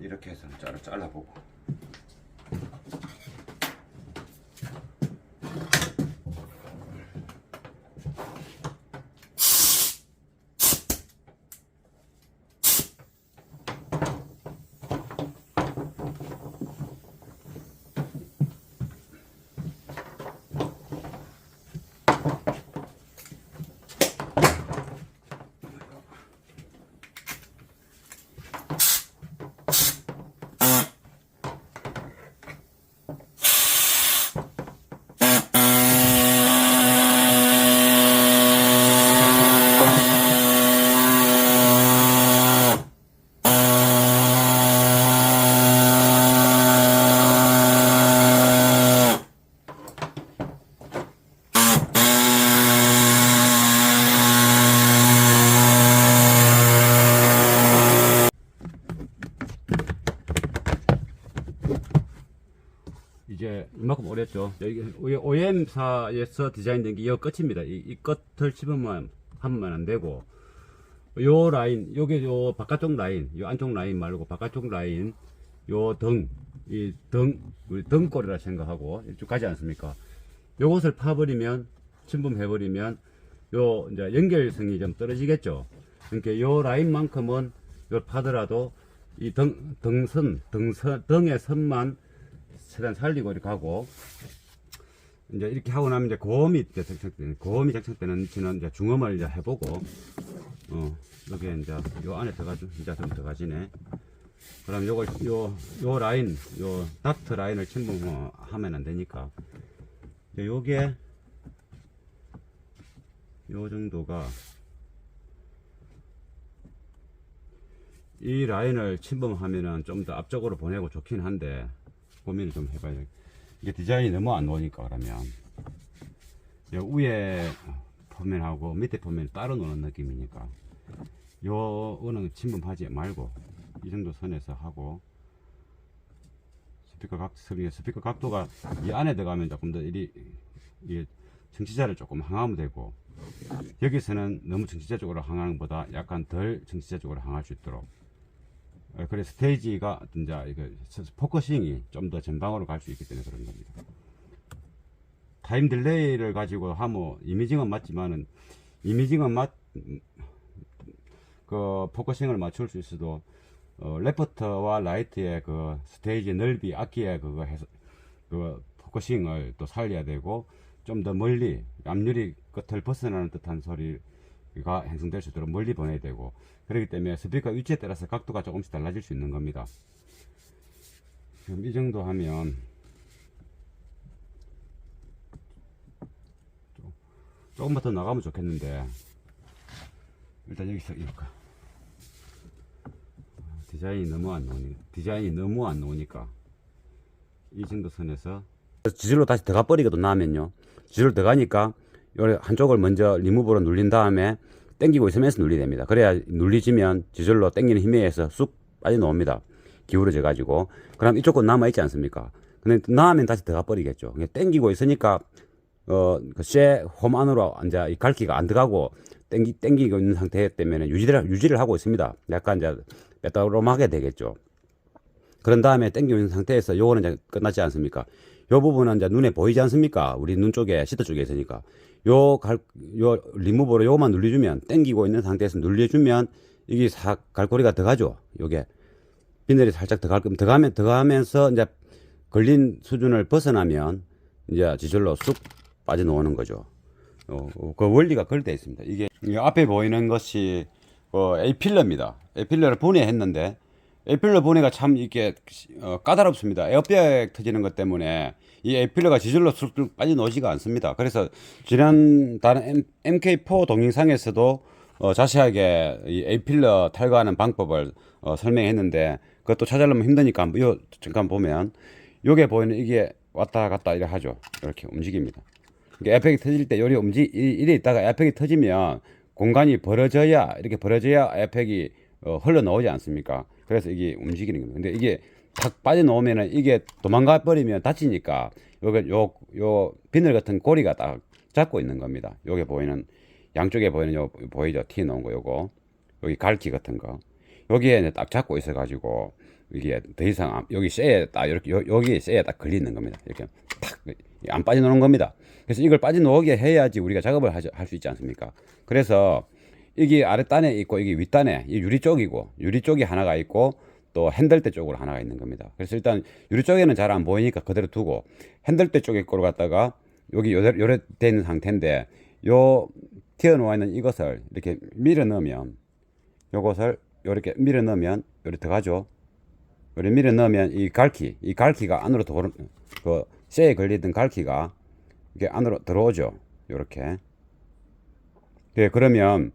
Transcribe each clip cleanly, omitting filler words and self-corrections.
이렇게 해서 잘라보고. 이제 이만큼 오랬죠. 여기 OEM사에서 디자인된 게 이 끝입니다. 이 끝을 집으면 하면 안 되고, 요 라인, 요게 요 바깥쪽 라인, 요 안쪽 라인 말고 바깥쪽 라인, 요 우리 등골이라 생각하고 쭉 가지 않습니까? 요것을 파버리면, 침범해버리면, 요 이제 연결성이 좀 떨어지겠죠. 그러니까 요 라인만큼은 요 파더라도 이 등의 선만 최대한 살리고 이렇게 하고, 이제 이렇게 하고 나면 이제 고음이 장착되는 위치는 이제 중음을 이제 해보고, 여기 이제 요 안에 들어가죠. 이제 좀 들어가지네. 그럼 요걸 요 라인, 요 닥트 라인을 침범하면 안 되니까, 이제 요게 요 정도가 이 라인을 침범하면은 좀 더 앞쪽으로 보내고 좋긴 한데, 고민을 좀 해봐야 돼. 이게 디자인이 너무 안 나오니까, 그러면 위에 포면하고 밑에 포면 따로 노는 느낌이니까 요거는 침범하지 말고 이 정도 선에서 하고, 스피커 각도가 이 안에 들어가면 조금 더 이게 정치자를 조금 항하면 되고, 여기서는 너무 정치자 쪽으로 항하는 것보다 약간 덜 정치자 쪽으로 항할 수 있도록, 그래서 스테이지가 이제 포커싱이 좀 더 전방으로 갈 수 있기 때문에 그런 겁니다. 타임 딜레이를 가지고 하면 이미징은 맞지만은, 그 포커싱을 맞출 수 있어도 레프트와 라이트의 그 스테이지 넓이, 악기의 그거 해서 그 포커싱을 또 살려야 되고, 좀 더 멀리 앞유리 끝을 벗어나는 듯한 소리가 형성될 수 있도록 멀리 보내야 되고, 그렇기 때문에 스피커 위치에 따라서 각도가 조금씩 달라질 수 있는 겁니다. 그럼 이 정도 하면 조금만 더 나가면 좋겠는데, 일단 여기서 이렇게 디자인이 너무 안 나오니까 이 정도 선에서 지질로 다시 들어가 버리거든. 나면요, 지질로 들어가니까 요 한쪽을 먼저 리무버로 눌린 다음에 당기고 있으면서 눌리야 됩니다. 그래야 눌리지면 지절로 당기는 힘에 의해서 쑥 빠져나옵니다. 기울어져 가지고. 그럼 이쪽은 남아있지 않습니까? 근데 나오면 다시 들어가 버리겠죠. 당기고 있으니까 홈 안으로 이제 이 갈기가 안 들어가고 당기고 있는 상태 때문에 유지를 하고 있습니다. 약간 이제 빼따로하게 되겠죠. 그런 다음에 당기고 있는 상태에서 요거는 이제 끝났지 않습니까? 요 부분은 이제 눈에 보이지 않습니까? 우리 눈 쪽에, 시트 쪽에 있으니까. 요 리무버로 요것만 눌러주면, 당기고 있는 상태에서 눌러주면, 이게 갈고리가 들어가죠. 요게. 비늘이 살짝 들어가면서 이제 걸린 수준을 벗어나면, 이제 지절로 쑥 빠져나오는 거죠. 그 원리가 그렇게 되어 있습니다. 이게 앞에 보이는 것이 A필러입니다. A필러를 분해했는데, A필러 분해가 참 이게 까다롭습니다. 에어백 터지는 것 때문에 이 A필러가 지절로 쑥쑥 빠져나오지가 않습니다. 그래서 지난 다른 MK4 동영상에서도 자세하게 이 A필러 탈거하는 방법을 설명했는데, 그것도 찾아려면 힘드니까 요 잠깐 보면 요게 보이는 이게 왔다 갔다 이렇게 하죠. 이렇게 움직입니다. 그러니까 에어백이 터질 때 요리 이래 있다가 에어백이 터지면 공간이 이렇게 벌어져야 에어백이 흘러나오지 않습니까? 그래서 이게 움직이는 겁니다. 근데 이게 탁 빠져놓으면은 이게 도망가 버리면 다치니까 요 비늘 같은 고리가 딱 잡고 있는 겁니다. 요게 보이는 양쪽에 보이는 요 보이죠? 티 놓은 거 요거 여기 갈기 같은 거 여기에 이제 딱 잡고 있어 가지고 이게 더 이상 여기 쇠에 딱 이렇게 여기 쇠에 딱 걸리는 겁니다. 이렇게 탁 안 빠져나오는 겁니다. 그래서 이걸 빠져나오게 해야지 우리가 작업을 할 수 있지 않습니까? 그래서 이게 아랫단에 있고 이게 윗단에 이 유리 쪽이고 유리 쪽이 하나가 있고 또 핸들대 쪽으로 하나가 있는 겁니다. 그래서 일단 유리 쪽에는 잘 안 보이니까 그대로 두고 핸들대 쪽에 거로 갖다가 여기 요래 돼 있는 상태인데 요 튀어나와 있는 이것을 이렇게 밀어 넣으면 요것을 이렇게 밀어 넣으면 요리 들어가죠. 요리 밀어 넣으면 이 갈기가 안으로 그 쇠에 걸리던 갈기가 이게 안으로 들어오죠. 요렇게. 예, 그러면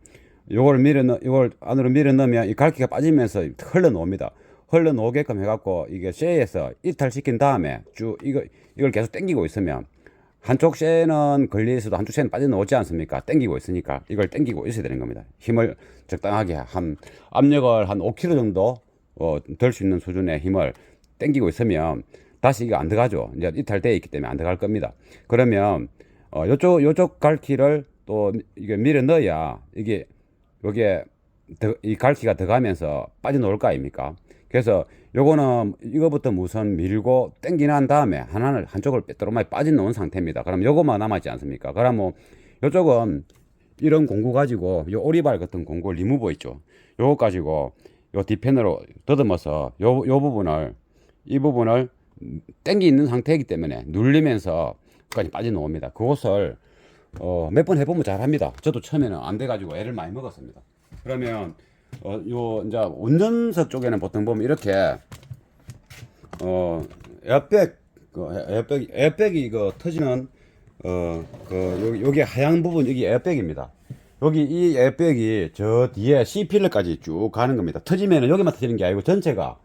요걸 안으로 밀어 넣으면 이 갈기가 빠지면서 흘러놓습니다. 흘러놓게끔 해갖고 이게 쇠에서 이탈시킨 다음에 쭉 이걸 계속 당기고 있으면 한쪽 쇠는 걸려 있어도 한쪽 쇠는 빠져나오지 않습니까? 당기고 있으니까 이걸 당기고 있어야 되는 겁니다. 힘을 적당하게 압력을 한 5kg 정도 들 수 있는 수준의 힘을 당기고 있으면 다시 이거 안 들어가죠. 이제 이탈되어 있기 때문에 안 들어갈 겁니다. 그러면 요쪽 갈퀴를 또 이게 밀어 넣어야 이게 여기에 이 갈퀴가 들어가면서 빠져나올 거 아닙니까? 그래서 요거는 이거부터 우선 밀고 당기난 다음에 한쪽을 빼도록 빠져나온 상태입니다. 그럼 요거만 남았지 않습니까? 그럼 뭐 요쪽은 이런 공구 가지고 요 오리발 같은 공구 리무버 있죠. 요거 가지고 요 뒷편으로 더듬어서 이 부분을 당기 있는 상태이기 때문에 눌리면서 끝까지 빠져나옵니다. 그것을 몇 번 해보면 잘합니다. 저도 처음에는 안 돼가지고 애를 많이 먹었습니다. 그러면 요 이제 운전석 쪽에는 보통 보면 이렇게 에어백이 이거 터지는 여기 하얀 부분 여기 에어백입니다. 여기 이 에어백이 저 뒤에 C필러까지 쭉 가는 겁니다. 터지면은 여기만 터지는 게 아니고 전체가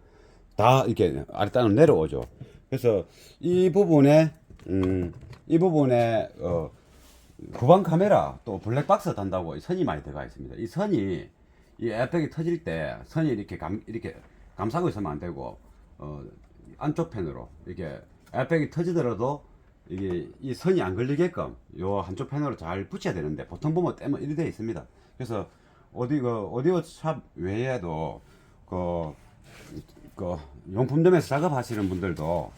다 이렇게 아랫단으로 내려오죠. 그래서 이 부분에 후방 카메라 또 블랙박스 단다고 선이 많이 들어가 있습니다. 이 선이 이 에어백이 터질 때 선이 이렇게 감싸고 있으면 안 되고 안쪽 펜으로 이게 에어백이 터지더라도 이게 이 선이 안 걸리게끔 요 한쪽 펜으로 잘 붙여야 되는데 보통 보면 떼면 이리 돼 있습니다. 그래서 오디오 샵 외에도 그 용품점에서 작업하시는 분들도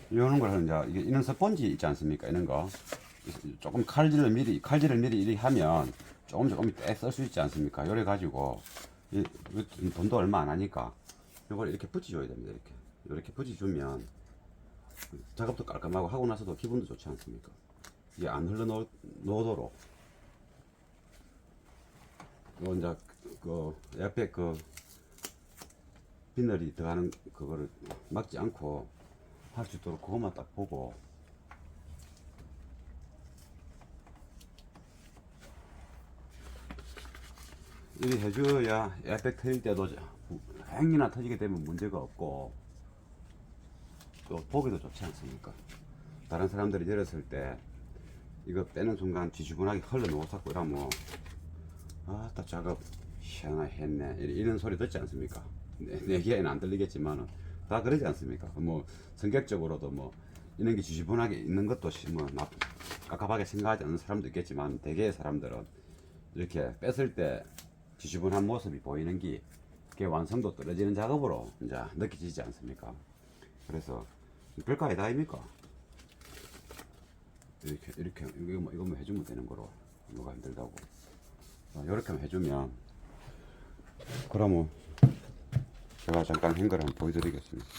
이런 걸 이제 이게 이런 스펀지 있지 않습니까? 이런 거 조금 칼질을 미리 이리 하면 조금 떼 쓸 수 있지 않습니까? 요래 가지고 돈도 얼마 안 하니까 이걸 이렇게 붙여줘야 됩니다. 이렇게 붙여주면 작업도 깔끔하고 하고 나서도 기분도 좋지 않습니까? 이게 안 흘러놓도록 요 이제 그 옆에 그 비늘이 들어가는 그거를 막지 않고 할 수 있도록 그것만 딱 보고 이렇게 해줘야 에어백 터질 때도 행이나 터지게 되면 문제가 없고 또 보기도 좋지 않습니까? 다른 사람들이 열었을 때 이거 빼는 순간 지저분하게 흘러놓았고 이러면 아따 작업 희한하게 했네 이런 소리 듣지 않습니까? 내 귀에는 안 들리겠지만 다 그러지 않습니까? 뭐 성격적으로도 뭐 이런 게 지저분하게 있는 것도 뭐 깝깝하게 생각하지 않는 사람도 있겠지만 대개의 사람들은 이렇게 뺐을 때 지저분한 모습이 보이는 게 그게 완성도 떨어지는 작업으로 이제 느껴지지 않습니까? 그래서 별거 아니다 아닙니까? 이렇게 이거만 해주면 되는 거로 뭐가 힘들다고 이렇게만 해주면 그러면 제가 잠깐 한 거를 한번 보여드리겠습니다.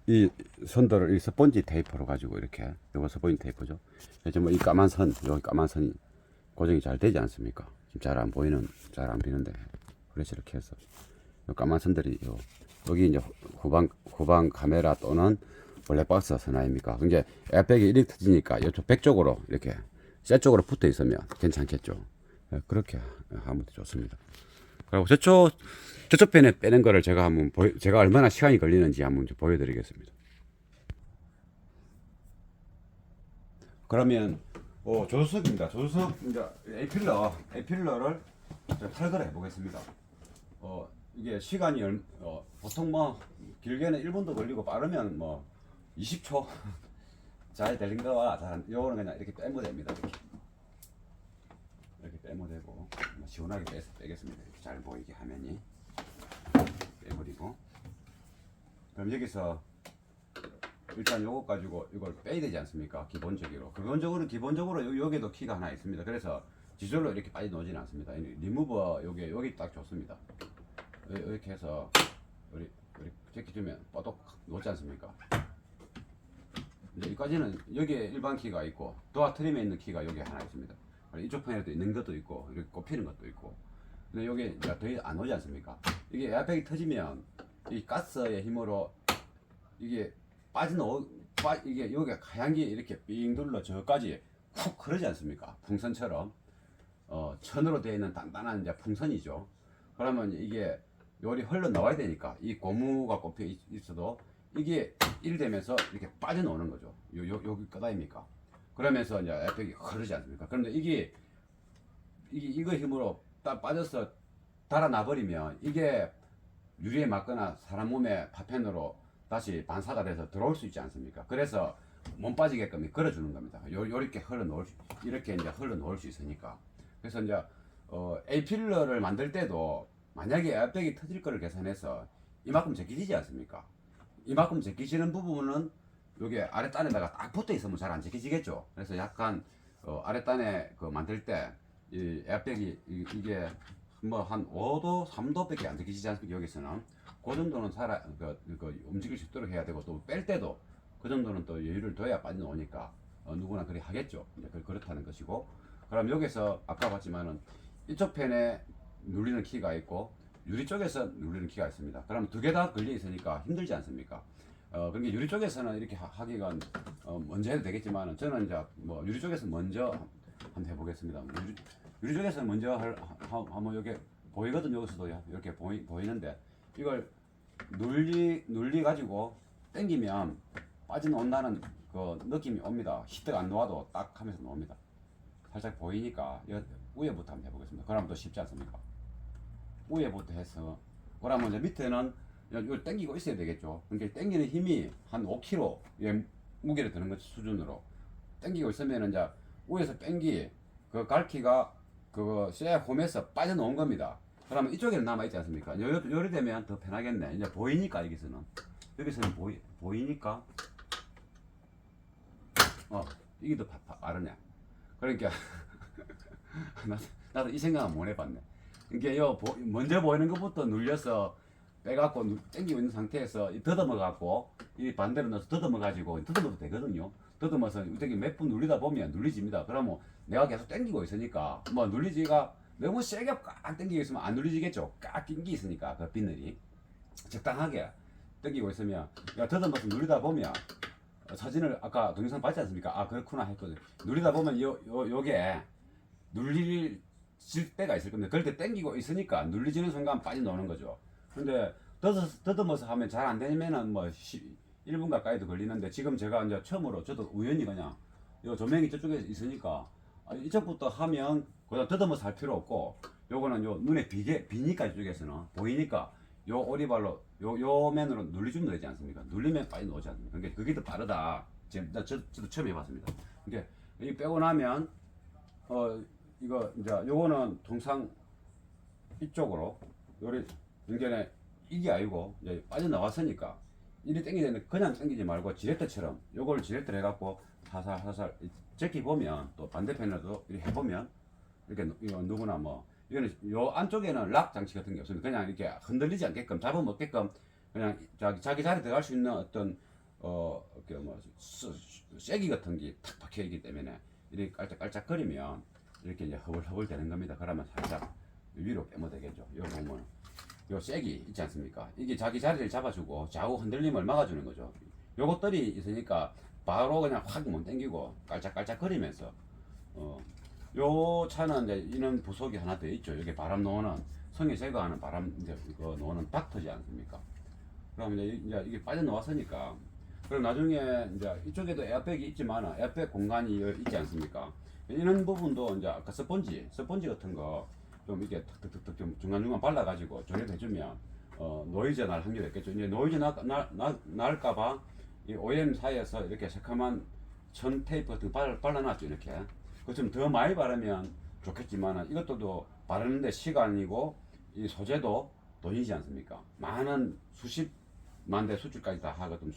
이 선들을 이 스펀지 테이프로 가지고 이렇게 이거 스펀지 테이프죠. 이제 뭐 이 까만 선 여기 까만 선이 고정이 잘 되지 않습니까? 지금 잘 안 비는데 그래서 이렇게 해서 요 까만 선들이 여기 이제 후방 카메라 또는 블랙박스 선 아닙니까? 이제 에어백이 이렇게 터지니까 이쪽 백 쪽으로 이렇게 쇠 쪽으로 붙어 있으면 괜찮겠죠. 그렇게 하면 좋습니다. 그리고 저쪽 편에 빼는 거를 제가 얼마나 시간이 걸리는지 한번 보여드리겠습니다. 그러면 조수석입니다. 조수석 이제 에필러를 탈거를 해보겠습니다. 이게 시간이 보통 뭐 길게는 1분도 걸리고 빠르면 뭐 20초 잘 되는 거와 요거는 그냥 이렇게 빼면 됩니다. 이렇게 빼면 되고 뭐 시원하게 빼겠습니다. 이렇게 잘 보이게 화면이 빼버리고 그럼 여기서 일단 요거 가지고 이걸 빼야 되지 않습니까? 기본적으로 여기도 키가 하나 있습니다. 그래서 지절로 이렇게 빠져 놓지는 않습니다. 리무버 여기 딱 좋습니다. 이렇게 해서 우리 제끼 주면 뻗어 놓지 않습니까? 이제 여기까지는 여기에 일반 키가 있고 도어 트림에 있는 키가 여기 하나 있습니다. 이쪽 편에도 있는 것도 있고 이렇게 꼽히는 것도 있고. 근데 여기 더 안 오지 않습니까? 이게 에어백이 터지면 이 가스의 힘으로 이게 이게 여기가 하얀 게 이렇게 삥 둘러 저까지 훅 흐르지 않습니까? 풍선처럼 천으로 되어 있는 단단한 이제 풍선이죠. 그러면 이게 요리 흘러 나와야 되니까 이 고무가 꼽혀 있어도 이게 일되면서 이렇게 빠져나오는 거죠. 여기 끄다입니까? 그러면서 이제 에어백이 흐르지 않습니까? 그런데 이거 힘으로 딱 빠져서 달아나 버리면 이게 유리에 맞거나 사람 몸에 파편으로 다시 반사가 돼서 들어올 수 있지 않습니까? 그래서 몸 빠지게끔 걸어주는 겁니다. 이렇게 이제 흘러놓을 수 있으니까. 그래서 이제 A필러를 만들 때도 만약에 에어백이 터질 거를 계산해서 이만큼 제끼지지 않습니까? 이만큼 제끼지는 부분은 여기 아랫단에다가 딱 붙어 있으면 잘 안 제끼지겠죠. 그래서 약간 아랫단에 만들 때 이 에어백이 이게 뭐 한 5도, 3도밖에 안 제끼지지 않습니까? 여기서는 그 정도는 움직일 수 있도록 해야 되고 또 뺄 때도 그 정도는 또 여유를 둬야 빠져나오니까 누구나 그리 하겠죠. 이제 그렇다는 것이고. 그럼 여기서 아까 봤지만은 이쪽 펜에 눌리는 키가 있고 유리 쪽에서 눌리는 키가 있습니다. 그럼 두 개 다 걸려 있으니까 힘들지 않습니까? 그러니까 유리 쪽에서는 이렇게 하기가 먼저 해도 되겠지만 저는 이제 뭐 유리 쪽에서 먼저 한번 해보겠습니다. 유리 쪽에서 먼저 한번 이렇게 보이거든요. 여기서도 이렇게 보이는데 이걸 눌리 가지고 당기면 빠져나온다는 그 느낌이 옵니다. 히트가 안 나와도 딱 하면서 나옵니다. 살짝 보이니까 위에부터 한번 해보겠습니다. 그러면 더 쉽지 않습니까? 위에부터 해서 그러면 이제 밑에는 이걸 당기고 있어야 되겠죠. 그러니까 당기는 힘이 한 5kg 무게를 드는 것 수준으로 당기고 있으면 이제 위에서 뺑기 그 갈퀴가 그거 쇠 홈에서 빠져나온 겁니다. 그러면 이쪽에는 남아있지 않습니까? 요리 되면 더 편하겠네. 이제 보이니까 여기서는 보이니까 이게 더 빠르네. 그러니까 나도 이 생각은 못 해봤네. 그러니까 먼저 보이는 것부터 눌려서 빼갖고 당기고 있는 상태에서 더듬어갖고 이 반대로 넣어서 더듬어가지고 더듬어도 되거든요. 더듬어서 저기 몇 분 눌리다 보면 눌리집니다. 그러면 내가 계속 당기고 있으니까 뭐 눌리지가 너무 세게 꽉 당기고 있으면 안 눌리지겠죠. 꽉 낀 게 있으니까 그 비늘이 적당하게 당기고 있으면 더듬어서 눌리다 보면 사진을 아까 동영상 봤지 않습니까? 아 그렇구나 했거든. 눌리다 보면 요게 눌릴 때가 있을 겁니다. 그럴 때 당기고 있으니까 눌리지는 순간 빠져나오는 거죠. 근데 더듬어서 하면 잘 안 되면은 뭐 1분 가까이도 걸리는데 지금 제가 이제 처음으로 저도 우연히 그냥 요 조명이 저쪽에 있으니까 이쪽부터 하면 그냥 더듬어서 할 필요 없고 요거는 요 눈에 비니까 이쪽에서는 보이니까 요 오리발로 요 면으로 눌리주면 되지 않습니까? 눌리면 빨리 나오지 않습니까? 그러니까 그게 더 빠르다. 저도 처음 해봤습니다. 그러니까 이 빼고 나면 이거 이제 요거는 통상 이쪽으로 요리 연결에 이게 아니고 이제 빠져나왔으니까 이리 당기는데 그냥 당기지 말고 지렛대처럼 요걸 지렛대를 해갖고 살살 제끼 보면 또 반대편에도 이렇게 해보면 이렇게 이거 누구나 뭐 이거는 요 안쪽에는 락 장치 같은 게 없습니다. 그냥 이렇게 흔들리지 않게끔 잡으면 없게끔 그냥 자기 자리 들어갈 수 있는 어떤 이렇게 뭐 쐐기 같은 게 탁 박혀 있기 때문에 이렇게 깔짝깔짝거리면 이렇게 이제 허벌허벌 되는 겁니다. 그러면 살짝 위로 빼면 되겠죠. 요 보면 요 쐐기 있지 않습니까? 이게 자기 자리를 잡아주고 좌우 흔들림을 막아주는 거죠. 요것들이 있으니까 바로 그냥 확 못 당기고 깔짝깔짝거리면서 요 차는 이제 이런 부속이 하나 더 있죠. 여기 바람 넣는 성에 제거하는 바람 이제 이거 넣는 닥터지 않습니까? 그럼 이제 이게 빠져나왔으니까 그럼 나중에 이제 이쪽에도 에어백이 있지만 에어백 공간이 있지 않습니까? 이런 부분도 이제 아까 스펀지 같은 거 좀 이게 탁탁탁탁 좀 중간중간 발라가지고 조립해주면 노이즈 날 확률이 있겠죠. 이제 노이즈 날까봐 이 OEM 사이에서 이렇게 새카만 천 테이프 같은 거 발라놨죠. 이렇게. 그 좀 더 많이 바르면 좋겠지만 이것도 바르는데 시간이고 이 소재도 돈이지 않습니까? 많은 수십만 대 수출까지 다 하거든.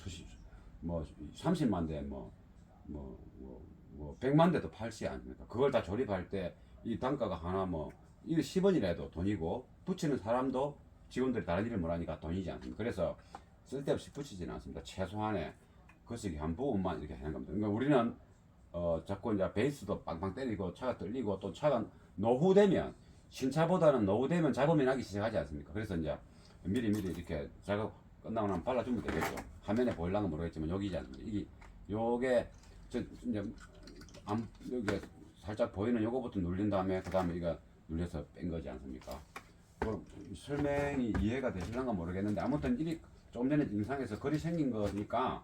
뭐 30만 대 뭐 100만 대도 팔지 않습니까? 그걸 다 조립할 때 이 단가가 하나 뭐 10원이라도 돈이고 붙이는 사람도 직원들이 다른 일을 못하니까 돈이지 않습니까? 그래서 쓸데없이 붙이지는 않습니다. 최소한의 거시기 한 부분만 이렇게 하는 겁니다. 그러니까 우리는 자꾸 이제 베이스도 빵빵 때리고 차가 떨리고 또 차가 노후되면 신차보다는 노후되면 잡음이 나기 시작하지 않습니까? 그래서 이제 미리 이렇게 작업 끝나고 나면 발라주면 되겠죠. 화면에 보일랑은 모르겠지만 여기지 않습니까? 요게 이제 여기 살짝 보이는 요거부터 누른 다음에 그 다음에 이거 눌려서 뺀 거지 않습니까? 설명이 이해가 되실런가 모르겠는데 아무튼 일이 조금 전에 영상에서 거리 생긴 거니까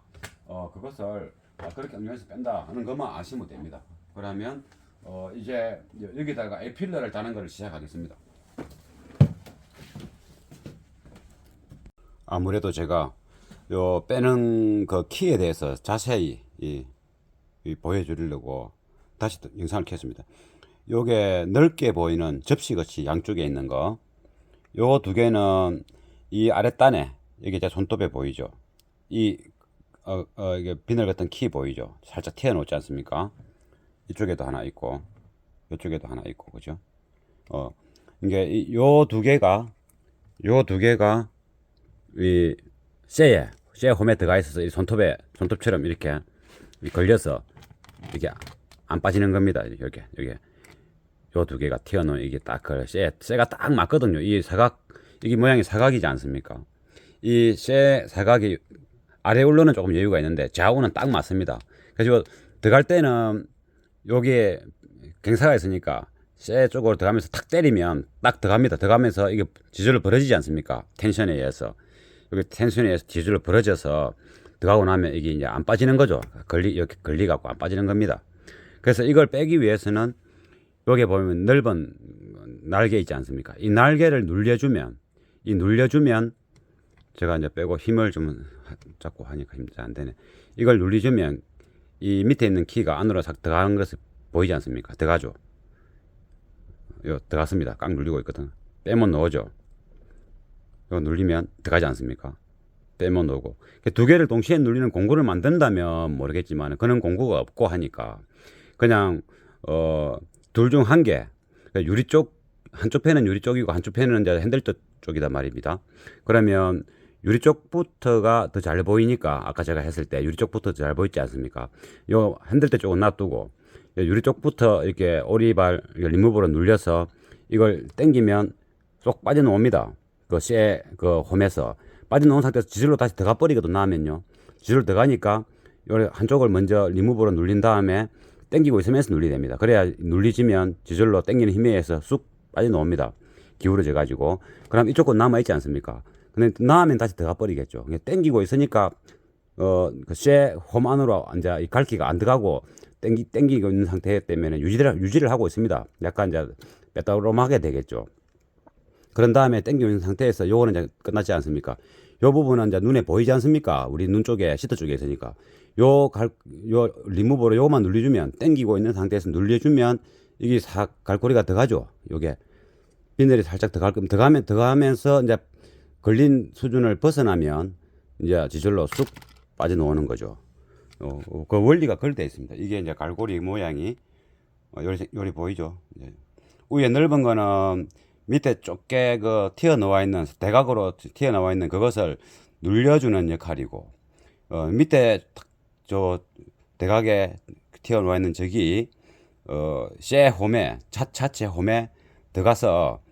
그것을 그렇게 응용해서 뺀다 하는 것만 아시면 됩니다. 그러면 이제 여기다가 에필러를 다는 것을 시작하겠습니다. 아무래도 제가 요 빼는 그 키에 대해서 자세히 보여드리려고 다시 영상을 켰습니다. 요게 넓게 보이는 접시같이 양쪽에 있는 거, 요 두 개는 이 아랫단에 여기 이제 손톱에 보이죠. 이게 비늘 같은 키 보이죠. 살짝 튀어놓지 않습니까? 이쪽에도 하나 있고 이쪽에도 하나 있고 그죠? 이게 요 두 개가 이 쇠 홈에 들어가 있어서 이 손톱처럼 이렇게 걸려서 이게 안 빠지는 겁니다. 여기 요 두 개가 튀어나온 이게 딱 그 쇠가 딱 맞거든요. 이 사각 이게 모양이 사각이지 않습니까? 이 쇠 사각이 아래 올로는 조금 여유가 있는데 좌우는 딱 맞습니다. 그래서 들어갈 때는 여기에 경사가 있으니까 쇠 쪽으로 들어가면서 탁 때리면 딱 들어갑니다. 들어가면서 이게 지절로 벌어지지 않습니까? 텐션에 의해서 여기 텐션에 의해서 지절로 벌어져서 들어가고 나면 이게 이제 안 빠지는 거죠. 이렇게 걸리갖고 안 빠지는 겁니다. 그래서 이걸 빼기 위해서는 여기 보면 넓은 날개 있지 않습니까? 이 날개를 눌려주면 제가 이제 빼고 힘을 좀 자꾸 하니까 힘이 안 되네. 이걸 눌려주면 이 밑에 있는 키가 안으로 싹 들어가는 것을 보이지 않습니까? 들어가죠. 요 들어갔습니다. 꽉 눌리고 있거든. 빼면 넣어죠. 이거 눌리면 들어가지 않습니까? 빼면 넣고 두 개를 동시에 눌리는 공구를 만든다면 모르겠지만 그런 공구가 없고 하니까 그냥 둘 중 한 개, 유리 쪽 한쪽 펜은 유리 쪽이고 한쪽 펜은 이제 핸들 쪽이다 말입니다. 그러면 유리 쪽부터가 더 잘 보이니까 아까 제가 했을 때 유리 쪽부터 더 잘 보이지 않습니까? 요 핸들대 쪽은 놔두고 유리 쪽부터 이렇게 오리발 리무버로 눌려서 이걸 당기면 쏙 빠져나옵니다. 그 홈에서 빠져나온 상태에서 지절로 다시 들어가 버리거든. 나면요 지절로 들어가니까 요 한쪽을 먼저 리무버로 눌린 다음에 당기고 있으면서 눌리게 됩니다. 그래야 눌리지면 지절로 당기는 힘에 의해서 쑥 빠져나옵니다. 기울어져 가지고. 그럼 이쪽 건 남아있지 않습니까? 근데 나면 다시 들어가 버리겠죠. 당기고 있으니까 쇠 홈 안으로 이제 이 갈기가 안 들어가고 당기고 있는 상태 때문에 유지를 하고 있습니다. 약간 이제 빼따로하게 되겠죠. 그런 다음에 당기고 있는 상태에서 요거는 이제 끝났지 않습니까? 요 부분은 이제 눈에 보이지 않습니까? 우리 눈 쪽에 시트 쪽에 있으니까 요 리무버로 요거만 눌려주면 당기고 있는 상태에서 눌려주면 이게 갈고리가 들어가죠. 요게 비늘이 살짝 들어가면서 이제 걸린 수준을 벗어나면 이제 지절로 쑥 빠져나오는 거죠. 그 원리가 그렇게 되어 있습니다. 이게 이제 갈고리 모양이 요리 보이죠? 위에 넓은 거는 밑에 좁게 튀어나와 있는 대각으로 튀어나와 있는 그것을 눌려주는 역할이고 밑에 저 대각에 튀어나와 있는 저기 쇠 홈에 차체 홈에 들어가서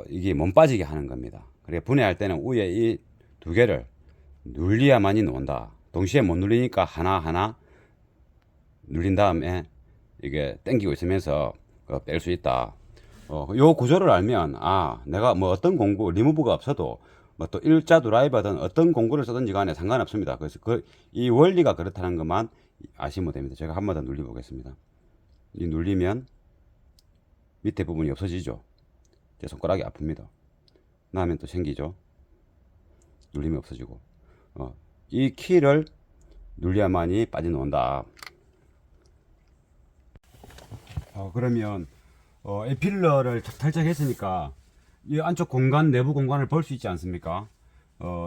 이게 못 빠지게 하는 겁니다. 그래 분해할 때는 위에 이 두 개를 눌려야만이 나온다. 동시에 못 눌리니까 하나하나 눌린 다음에 이게 당기고 있으면서 뺄 수 있다. 요 구조를 알면 내가 뭐 어떤 공구 리무브가 없어도 뭐 또 일자 드라이버든 어떤 공구를 쓰든지 간에 상관없습니다. 그래서 이 원리가 그렇다는 것만 아시면 됩니다. 제가 한 번 더 눌려 보겠습니다. 이 눌리면 밑에 부분이 없어지죠. 제 손가락이 아픕니다. 나면 또 생기죠. 눌림이 없어지고. 이 키를 눌려야만이 빠져나온다. 그러면 에필러를 탈착했으니까 이 안쪽 공간, 내부 공간을 볼 수 있지 않습니까?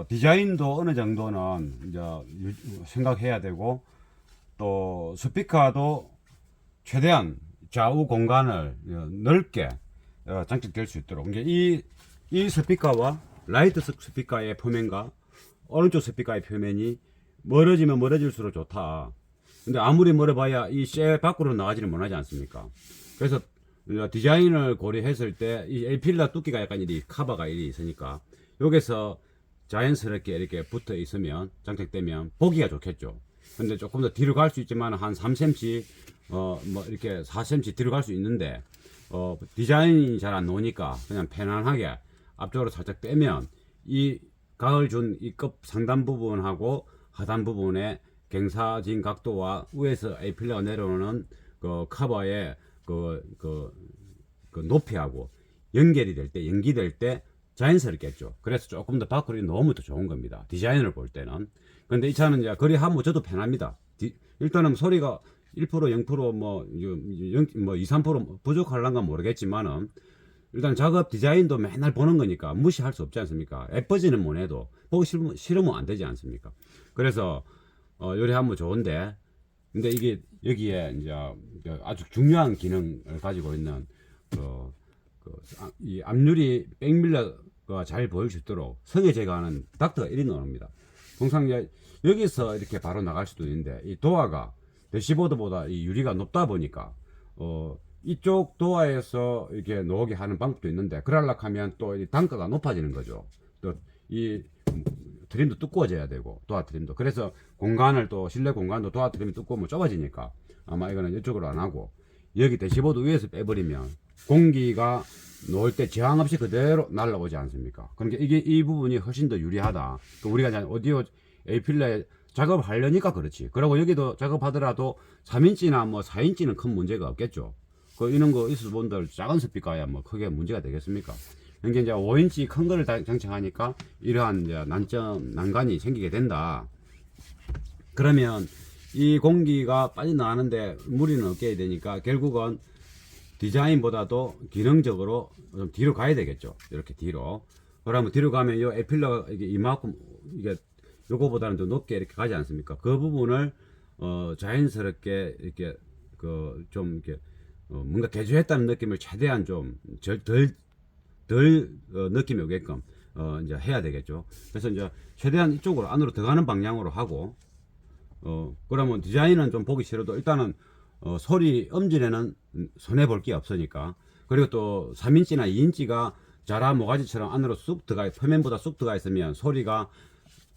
디자인도 어느 정도는 이제 생각해야 되고, 또 스피커도 최대한 좌우 공간을 넓게 장착될 수 있도록. 이 스피커와 라이트 스피커의 표면과 오른쪽 스피커의 표면이 멀어지면 멀어질수록 좋다. 근데 아무리 멀어봐야 이 쇠 밖으로 나가지는 못하지 않습니까? 그래서 디자인을 고려했을 때 이 에필러 두께가 약간 이리 카바가 이리 있으니까 여기서 자연스럽게 이렇게 붙어 있으면 장착되면 보기가 좋겠죠. 근데 조금 더 뒤로 갈 수 있지만 한 3cm 뭐 이렇게 4cm 뒤로 갈 수 있는데 디자인이 잘 안 나오니까 그냥 편안하게 앞쪽으로 살짝 빼면 이 각을 준 이 끝 상단 부분하고 하단 부분에 갱사진 각도와 위에서 에필러가 내려오는 그 커버의 그 높이하고 연결이 될 때, 연기될 때 자연스럽겠죠. 그래서 조금 더 밖으로 너무 더 좋은 겁니다. 디자인을 볼 때는. 근데 이 차는 이제 거리 하면 저도 편합니다. 일단은 소리가 1% 0% 뭐 2, 3% 부족할란가 모르겠지만은 일단 작업 디자인도 맨날 보는 거니까 무시할 수 없지 않습니까? 예뻐지는 못 해도 보기 싫으면 안 되지 않습니까? 그래서 요리하면 좋은데, 근데 이게 여기에 이제 아주 중요한 기능을 가지고 있는 이 앞유리 백밀러가 잘 보일 수 있도록 성에 제거하는 닥터가 이리 나옵니다. 통상 여기서 이렇게 바로 나갈 수도 있는데 이 도어가 대시보드보다 이 유리가 높다 보니까 이쪽 도어에서 이렇게 나오게 하는 방법도 있는데, 그러려고 하면 또 이 단가가 높아지는 거죠. 또 이 트림도 두꺼워져야 되고, 도어 트림도. 그래서 공간을 또 실내 공간도 도어 트림이 두꺼우면 좁아지니까 아마 이거는 이쪽으로 안 하고 여기 대시보드 위에서 빼버리면 공기가 놓을 때 저항 없이 그대로 날라오지 않습니까? 그러니까 이 부분이 훨씬 더 유리하다. 우리가 이제 오디오 에이필러에 작업하려니까 그렇지. 그리고 여기도 작업하더라도 3인치나 뭐 4인치는 큰 문제가 없겠죠. 이런 거 있을 분들 작은 스피커야 뭐 크게 문제가 되겠습니까? 그러니까 이제 5인치 큰 거를 장착하니까 이러한 이제 난관이 생기게 된다. 그러면 이 공기가 빠져나가는데 무리는 없게 되니까 결국은 디자인보다도 기능적으로 좀 뒤로 가야 되겠죠. 이렇게 뒤로. 그러면 뒤로 가면 이 에필러가 이게 이만큼 이게 요거보다는 좀 높게 이렇게 가지 않습니까? 그 부분을 자연스럽게 이렇게 좀 이렇게 뭔가 개조했다는 느낌을 최대한 좀 덜 느낌이 오게끔 이제 해야 되겠죠. 그래서 이제 최대한 이쪽으로 안으로 들어가는 방향으로 하고, 그러면 디자인은 좀 보기 싫어도 일단은 소리 음질에는 손해 볼 게 없으니까. 그리고 또 3인치나 2인치가 자라 모가지처럼 안으로 쑥 들어가, 표면보다 쑥 들어가 있으면 소리가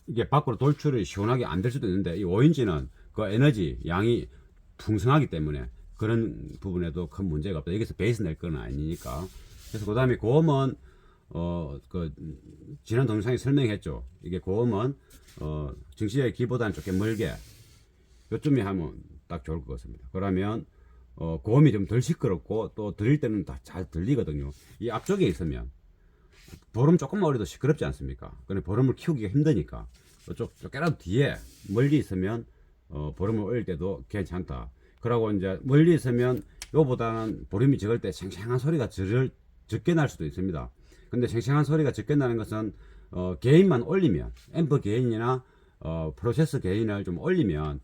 이게 밖으로 돌출이 시원하게 안 될 수도 있는데, 이 5인치는 그 에너지 양이 풍성하기 때문에 그런 부분에도 큰 문제가 없다. 여기서 베이스 낼 건 아니니까. 그래서 그 다음에 고음은 지난 동영상에 설명했죠. 이게 고음은 정시의 키보다는 조금 멀게 요쯤에 하면 딱 좋을 것 같습니다. 그러면 고음이 좀 덜 시끄럽고 또 들릴 때는 다 잘 들리거든요. 이 앞쪽에 있으면 보름 조금만 올려도 시끄럽지 않습니까? 근데 보름을 키우기가 힘드니까 조금이라도 뒤에 멀리 있으면 보름을 올릴 때도 괜찮다. 그러고 이제 멀리 있으면 요보다는 보름이 적을 때 생생한 소리가 적게 날 수도 있습니다. 근데 생생한 소리가 적게 나는 것은 게인만 올리면, 앰프 게인이나 프로세서 게인을 좀 올리면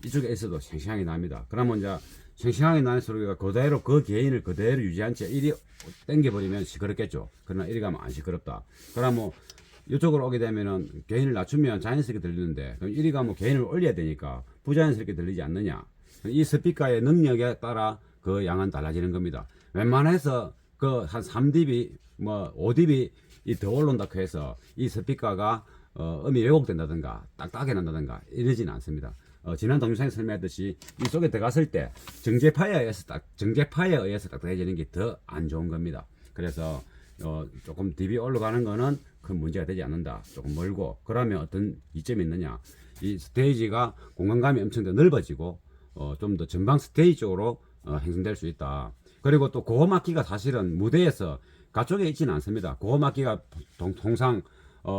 이쪽에 있어도 생생하게 납니다. 그러면 이제 생생하게 나는 소리가 그대로 그 게인을 그대로 유지한 채 이리 당겨버리면 시끄럽겠죠. 그러나 이리 가면 안 시끄럽다. 그러면 이쪽으로 오게 되면은 게인을 낮추면 자연스럽게 들리는데, 그럼 이리 가면 게인을 올려야 되니까 부자연스럽게 들리지 않느냐. 이 스피커의 능력에 따라 그 양은 달라지는 겁니다. 웬만해서 그 한 3dB 뭐 5dB 더 올라온다고 해서 이 스피커가 음이 왜곡된다든가 딱딱하게 난다든가 이러지는 않습니다. 지난 동영상에 설명했듯이 이 속에 들어갔을 때 정제파에 의해서 딱딱해지는 게 더 안 좋은 겁니다. 그래서 조금 dB 올라가는 거는 큰 문제가 되지 않는다. 조금 멀고, 그러면 어떤 이점이 있느냐, 이 스테이지가 공간감이 엄청 더 넓어지고 좀 더 전방 스테이지 쪽으로 형성될 수 있다. 그리고 또 고음악기가 사실은 무대에서 가쪽에 있지는 않습니다. 고음악기가 통상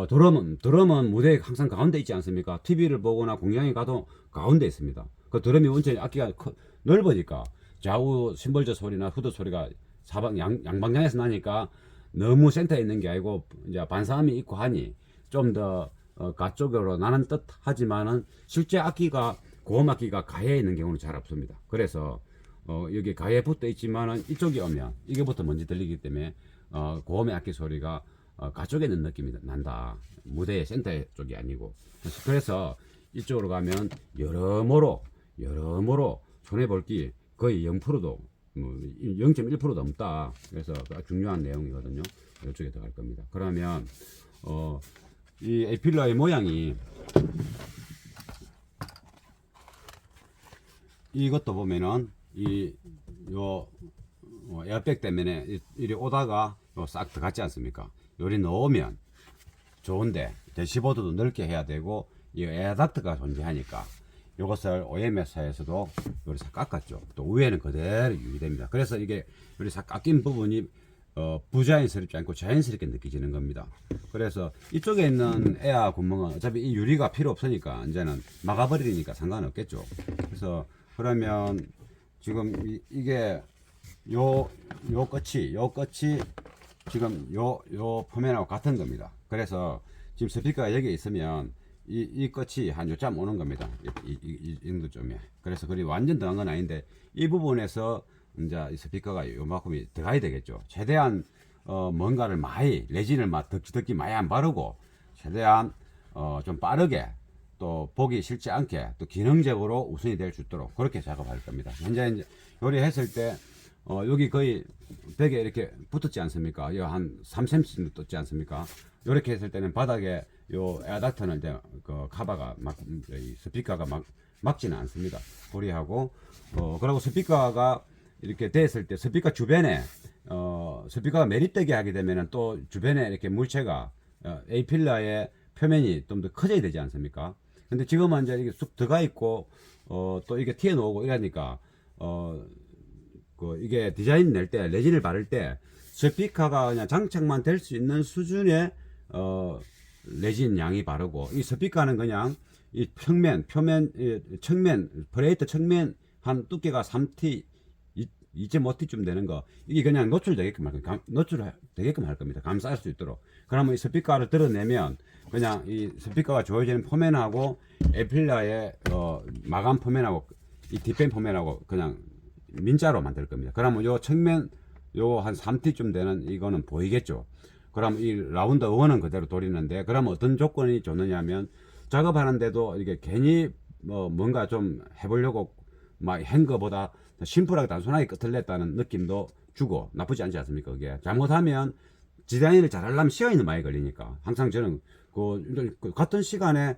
드럼은 무대에 항상 가운데 있지 않습니까? TV를 보거나 공연에 가도 가운데 있습니다. 그 드럼이 원체 악기가 넓으니까 좌우 심벌저 소리나 후드 소리가 양방향에서 나니까 너무 센터에 있는 게 아니고 이제 반사음이 있고 하니 좀 더 가쪽으로 나는 듯 하지만은 실제 악기가 고음 악기가 가해에 있는 경우는 잘 없습니다. 그래서 여기 가해에 붙어 있지만은 이쪽이 오면 이게부터 먼저 들리기 때문에 고음의 악기 소리가 가쪽에 있는 느낌이 난다. 무대의 센터 쪽이 아니고. 그래서 이쪽으로 가면 여러모로 손해볼 게 거의 0%도 0.1%도 넘다. 그래서 중요한 내용이거든요. 이쪽에 들어갈 겁니다. 그러면 이 에필러의 모양이 이것도 보면은 요 에어백 때문에 이리 오다가 싹 들어갔지 않습니까? 요리 넣으면 좋은데 대시보드도 넓게 해야 되고 이 에어닥트가 존재하니까 이것을 OMS에서도 요리 싹 깎았죠. 또 위에는 그대로 유지됩니다. 그래서 이게 요리 싹 깎인 부분이 부자연스럽지 않고 자연스럽게 느껴지는 겁니다. 그래서 이쪽에 있는 에어 구멍은 어차피 이 유리가 필요 없으니까 이제는 막아버리니까 상관없겠죠. 그래서 그러면 지금 이게 요 끝이 지금 요 표면하고 같은 겁니다. 그래서 지금 스피커가 여기 있으면 이 끝이 한 요쯤 오는 겁니다. 이 정도쯤에. 그래서 그리 완전 들어간 건 아닌데 이 부분에서 이제 이 스피커가 요만큼이 들어가야 되겠죠. 최대한 뭔가를 많이 레진을 막 덕지덕지 많이 안 바르고 최대한 좀 빠르게 또 보기 싫지 않게 또 기능적으로 우선이 될 수 있도록 그렇게 작업할 겁니다. 현재 이제 요리했을 때 여기 거의 벽에 이렇게 붙었지 않습니까? 이 한 3cm 정도 떴지 않습니까? 이렇게 했을 때는 바닥에 요 에어닥터는 이제 그 카바가 이 스피커가 막지는 않습니다. 불이하고 그리고 스피커가 이렇게 됐을 때 스피커 주변에 스피커가 매립되게 하게 되면은 또 주변에 이렇게 물체가 A필러의 표면이 좀 더 커져야 되지 않습니까? 근데 지금은 이제 이게 쑥 들어가 있고 또 이게 튀어나오고 이러니까 이게 디자인 낼 때 레진을 바를 때 스피커가 그냥 장착만 될 수 있는 수준의 레진 양이 바르고 이 스피커는 그냥 이 측면 브레이트 측면 한 두께가 3T 2.5T쯤 되는 거 이게 그냥 노출되게끔 할 겁니다. 감쌀 수 있도록. 그러면 이 스피커를 드러내면 그냥 이 스피커가 조여지는 포면하고 에필러의 마감 포면하고 이 뒷펜 포면하고 그냥 민자로 만들 겁니다. 그러면 요 측면 요 한 3T쯤 되는 이거는 보이겠죠. 그럼 이 라운드 원은 그대로 돌리는데 그럼 어떤 조건이 좋느냐면 작업하는데도 이게 괜히 뭔가 좀 해보려고 막 한 거보다 심플하게 단순하게 끝을 냈다는 느낌도 주고 나쁘지 않지 않습니까? 그게 잘못하면 디자인을 잘하려면 시간이 많이 걸리니까 항상 저는 그 같은 시간에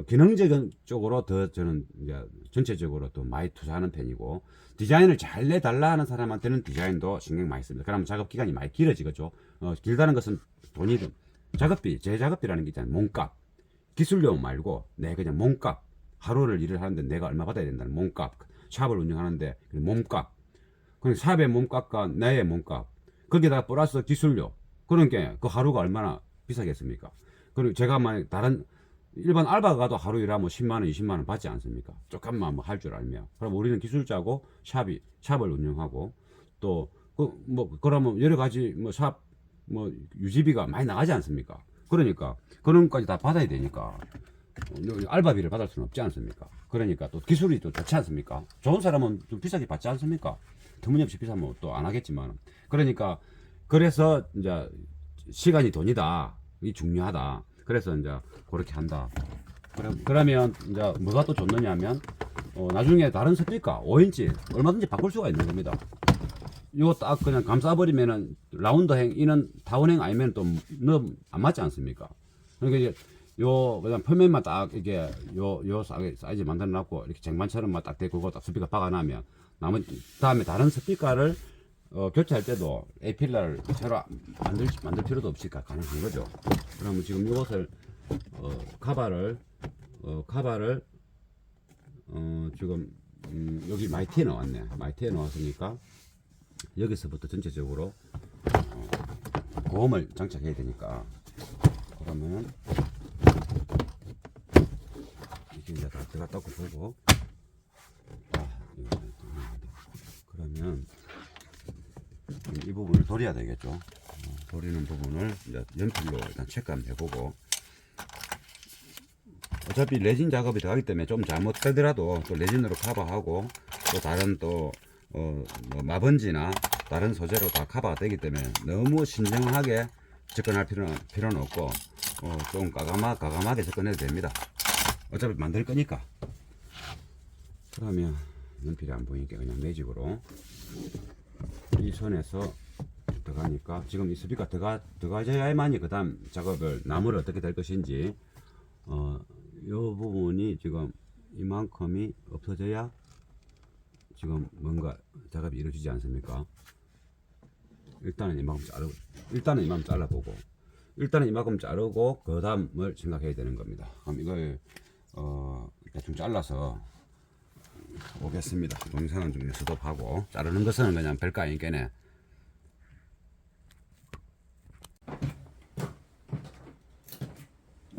기능적인 쪽으로 더 저는 이제 전체적으로 또 많이 투자하는 편이고 디자인을 잘 내달라 하는 사람한테는 디자인도 신경 많이 씁니다. 그러면 작업 기간이 많이 길어지겠죠. 길다는 것은 돈이든 작업비, 제작업비라는 게 있잖아요. 몸값. 기술료 말고 내 그냥 몸값. 하루를 일을 하는데 내가 얼마 받아야 된다는 몸값. 샵을 운영하는데 몸값. 그럼 샵의 몸값과 나의 몸값. 거기다가 플러스 기술료. 그러니까 그 하루가 얼마나 비싸겠습니까? 그리고 제가 만약 다른 일반 알바가 가도 하루 일하면 10만원, 20만원 받지 않습니까? 조금만 뭐 할 줄 알면. 그럼 우리는 기술자고 샵을 운영하고 또 그러면 여러 가지 샵 유지비가 많이 나가지 않습니까? 그러니까 그런 것까지 다 받아야 되니까 알바비를 받을 수는 없지 않습니까? 그러니까 또 기술이 또 좋지 않습니까? 좋은 사람은 좀 비싸게 받지 않습니까? 터무니없이 비싸면 또 안 하겠지만 그러니까 그래서 이제 시간이 돈이다. 이 중요하다. 그래서 이제 그렇게 한다. 그러면 이제 뭐가 또 좋느냐면 나중에 다른 스피커 5인치 얼마든지 바꿀 수가 있는 겁니다. 이거 딱 그냥 감싸버리면은 라운드행 이는 다운행 아니면 또 안 맞지 않습니까? 그러니까 이제 그냥 표면만 딱 이게 요 사이즈 만들어 놨고 이렇게 쟁반처럼만 딱 되고 그거 딱 스피커 박아놔면 다음에 다른 스피커를 교체할 때도 에필러를 새로 만들 필요도 없이 가능한 거죠. 그러면 지금 이것을 카바를 지금 여기 많이 튀어 나왔네. 많이 튀어 나왔으니까 여기서부터 전체적으로 고음을 장착해야 되니까. 그러면은 이게 이제 다 들어갔다고 보고, 그러면 이 부분을 돌려야 되겠죠. 돌리는 부분을 이제 연필로 일단 체크 한번 해보고, 어차피 레진 작업이 들어가기 때문에 좀 잘못되더라도 또 레진으로 커버하고, 또 다른 또 뭐 마번지나 다른 소재로 다 커버가 되기 때문에 너무 신중하게 접근할 필요는 없고, 좀 과감하게 접근해도 됩니다. 어차피 만들 거니까. 그러면 연필이 안 보이니까 그냥 매직으로 이 선에서 들어가니까, 지금 이 스피커 들어가져야만이 그 다음 작업을 나무를 어떻게 될 것인지, 요 부분이 지금 이만큼이 없어져야 지금 뭔가 작업이 이루어지지 않습니까? 일단은 이만큼 잘라보고, 일단은 이만큼 자르고 그 다음을 생각해야 되는 겁니다. 그럼 이걸 대충 잘라서 오겠습니다. 동영상은 좀 스톱하고, 자르는 것은 그냥 별거 아니겠네.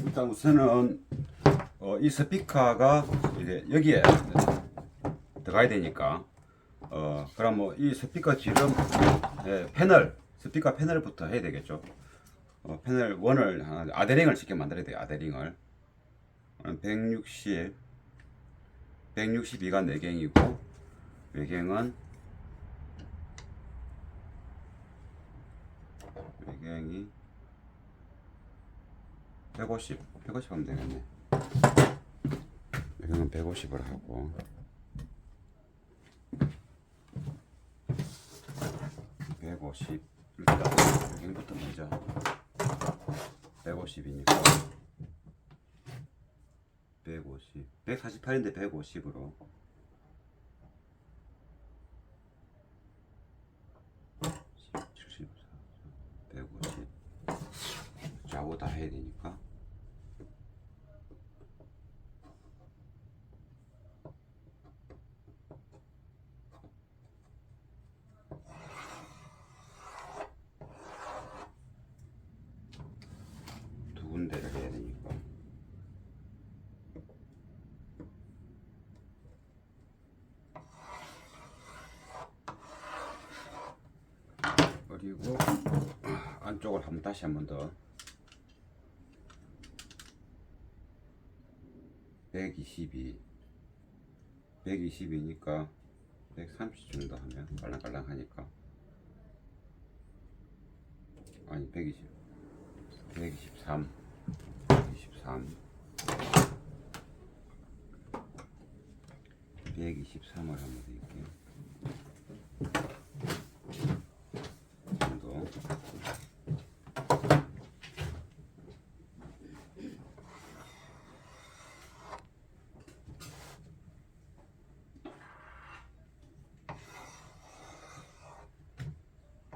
일단 우선은 이 스피커가 이제 여기에 들어가야 되니까, 그럼 뭐 이 스피커 지름 스피커 패널부터 해야 되겠죠. 패널 1을 아데링을 쉽게 만들어야 돼요. 아데링을 162가 내경이고, 외경이 150 하면 되겠네. 외경은 150을 하고, 150 일단 외경부터 먼저 150이니까 150 148인데 150으로 74 150 좌우 다 해야 되니까, 두 군데를 해야 되니까 그리고 안쪽을 다시 한 번 더 122니까 130 정도 하면 깔랑깔랑하니까, 아니 120 123 123을 하면 되겠게 정도.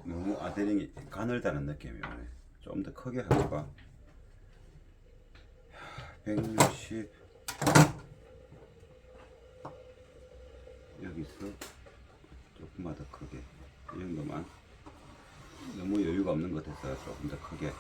너무 아데링이 가늘다는 느낌이 오네. 좀 더 크게 할까? 160 여기서 조금만 더 크게, 이 정도만. 너무 여유가 없는 것 같아서 조금 더 크게.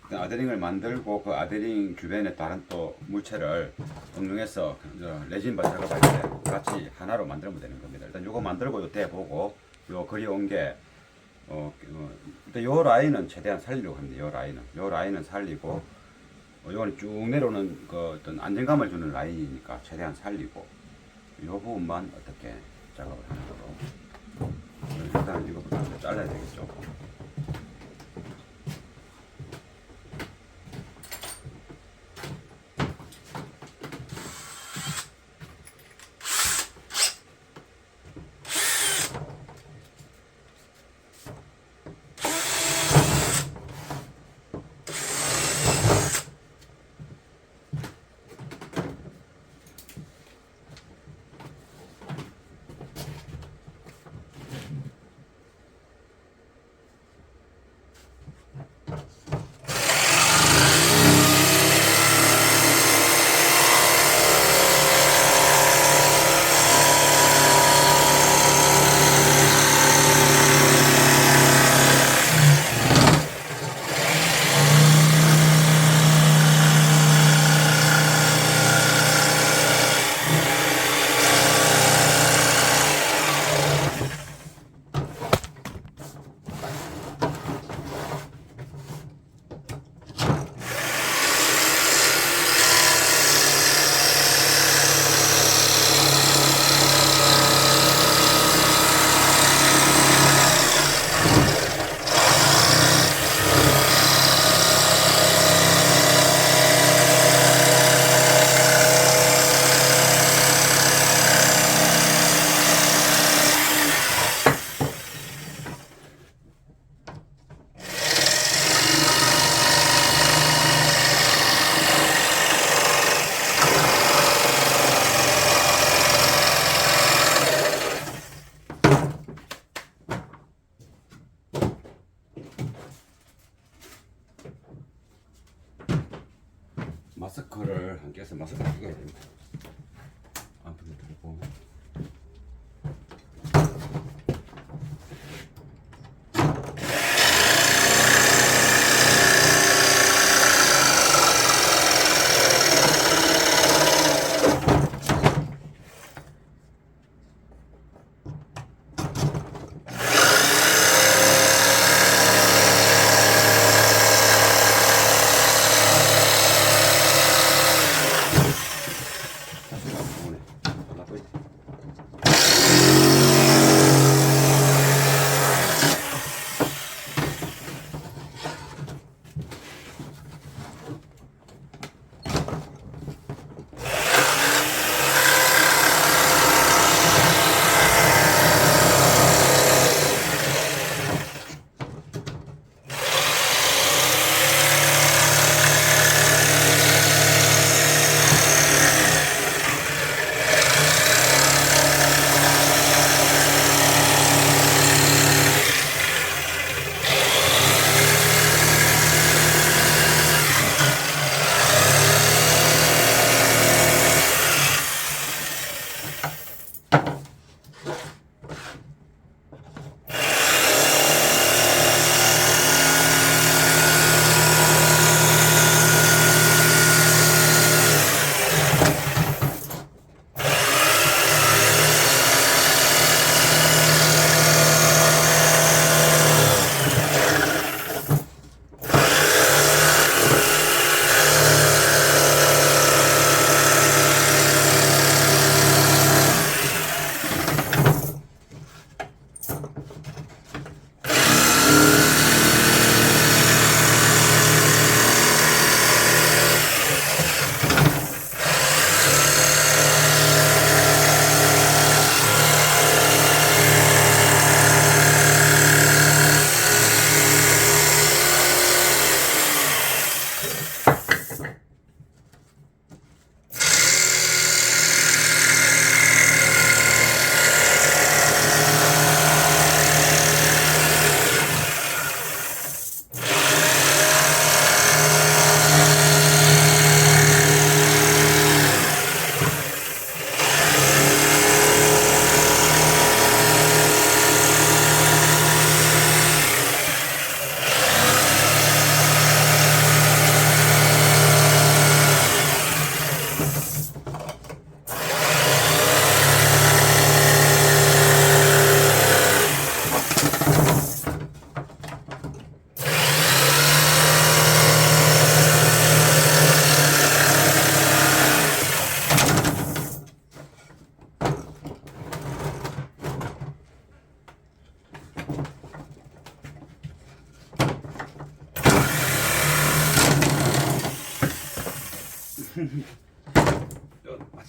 아데링을 만들고 그 아데링 주변에 다른 또 물체를 응용해서 레진 작업할 때 같이 하나로 만들면 되는 겁니다. 일단 요거 만들고 요 대보고, 요 그려온 게 일단 요 라인은 최대한 살리려고 합니다. 요 라인은 살리고, 요거는 쭉 내려오는 그 어떤 안정감을 주는 라인이니까 최대한 살리고, 요 부분만 어떻게 작업을 하는 거로. 일단 이거부터 잘라야 되겠죠.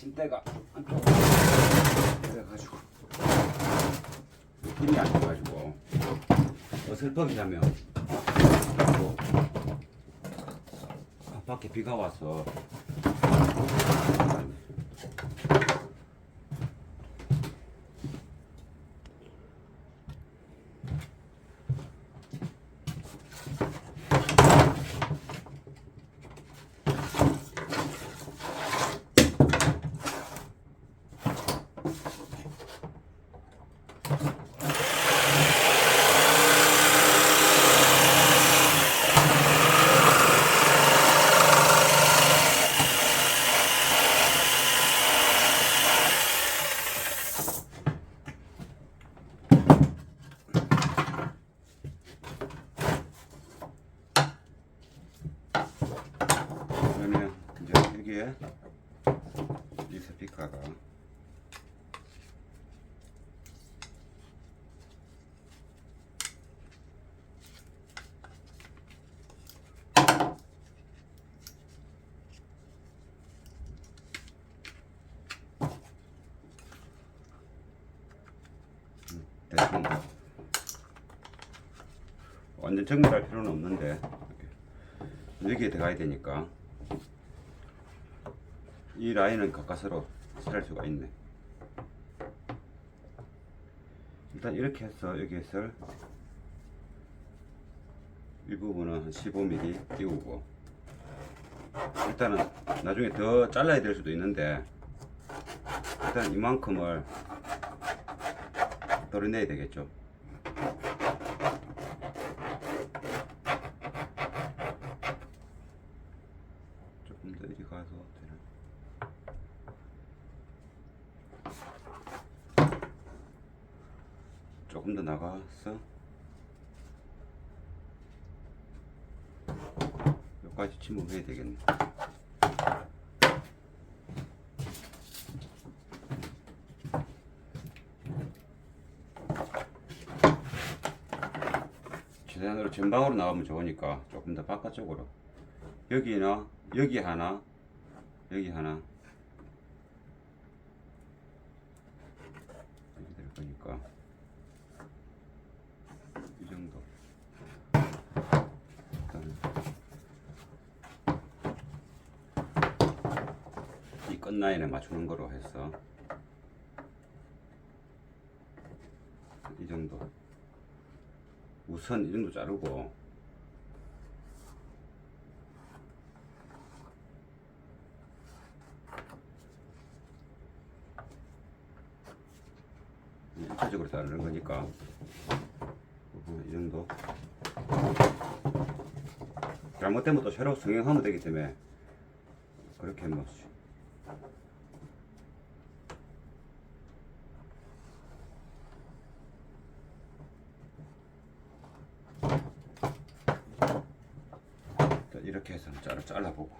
침대가 안쪽으로 그래가지고 힘이 안 돼가지고 어설프게 자면 또 밖에 비가 와서 그러면 이제 여기에 이 스피커가 대충 완전 정밀할 필요는 없는데 여기에 들어가야 되니까 이 라인은 가까스로 살 수가 있네. 일단 이렇게 해서 여기에서 이 부분은 한 15mm 띄우고, 일단은 나중에 더 잘라야 될 수도 있는데 일단 이만큼을 덜어내야 되겠죠. 조금 더 이리 가서 조금 더 나가서 여기까지 침묵해야 되겠네. 최대한으로 전방으로 나가면 좋으니까 조금 더 바깥쪽으로, 여기나 여기 하나 여기 하나 여기 될 거니까 이 정도. 이 끝라인에 맞추는 거로 해서 이 정도, 우선 이 정도 자르고 일차적으로 자르는 거니까 이 정도. 잘못되면 또 새로 성형하면 되기 때문에 그렇게 뭐 이렇게 해서 잘라보고.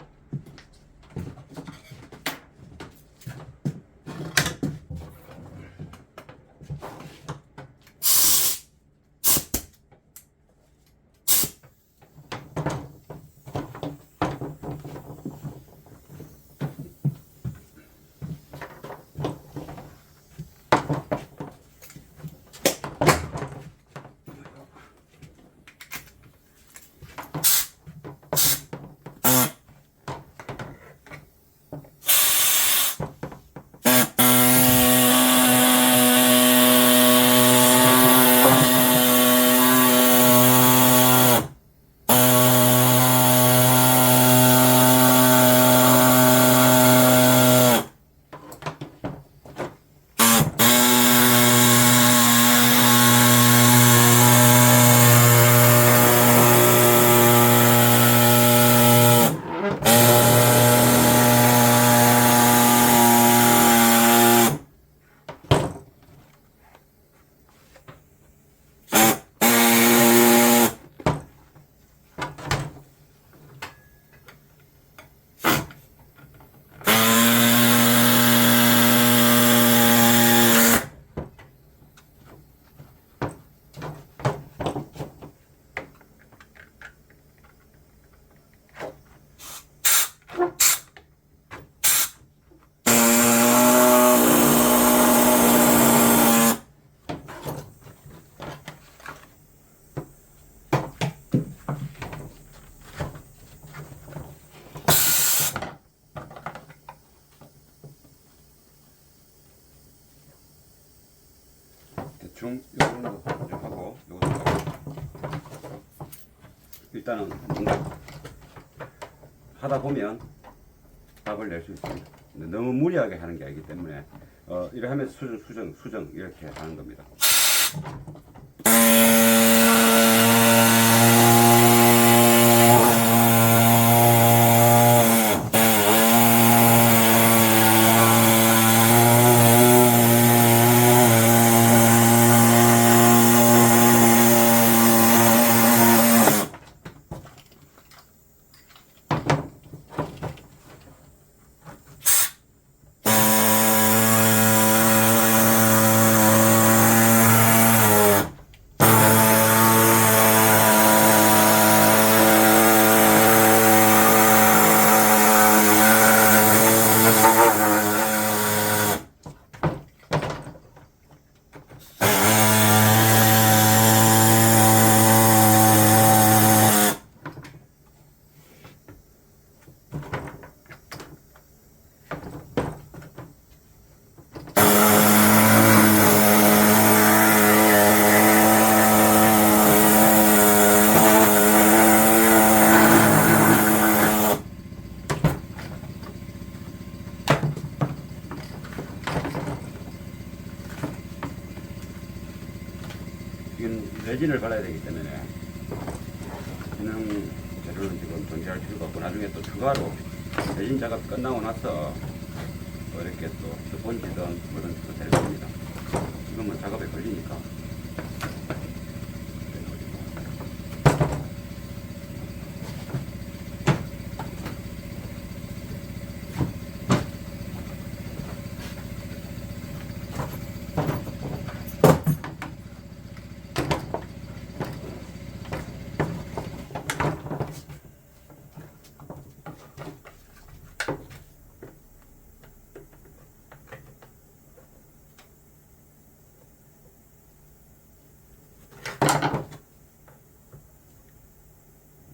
대충 요 정도 이제 하고 요것도 하고 일단은 뭔가 하다 보면 답을 낼 수 있습니다. 근데 너무 무리하게 하는 게 아니기 때문에 이렇게 하면서 수정 이렇게 하는 겁니다. 이건 레진을 발라야 되기 때문에 기능 재료는 지금 정지할 필요가 없고 나중에 또 추가로 레진 작업 끝나고 나서 이렇게 또 스펀지든 뭐든 또 될 겁니다. 지금은 작업에 걸리니까.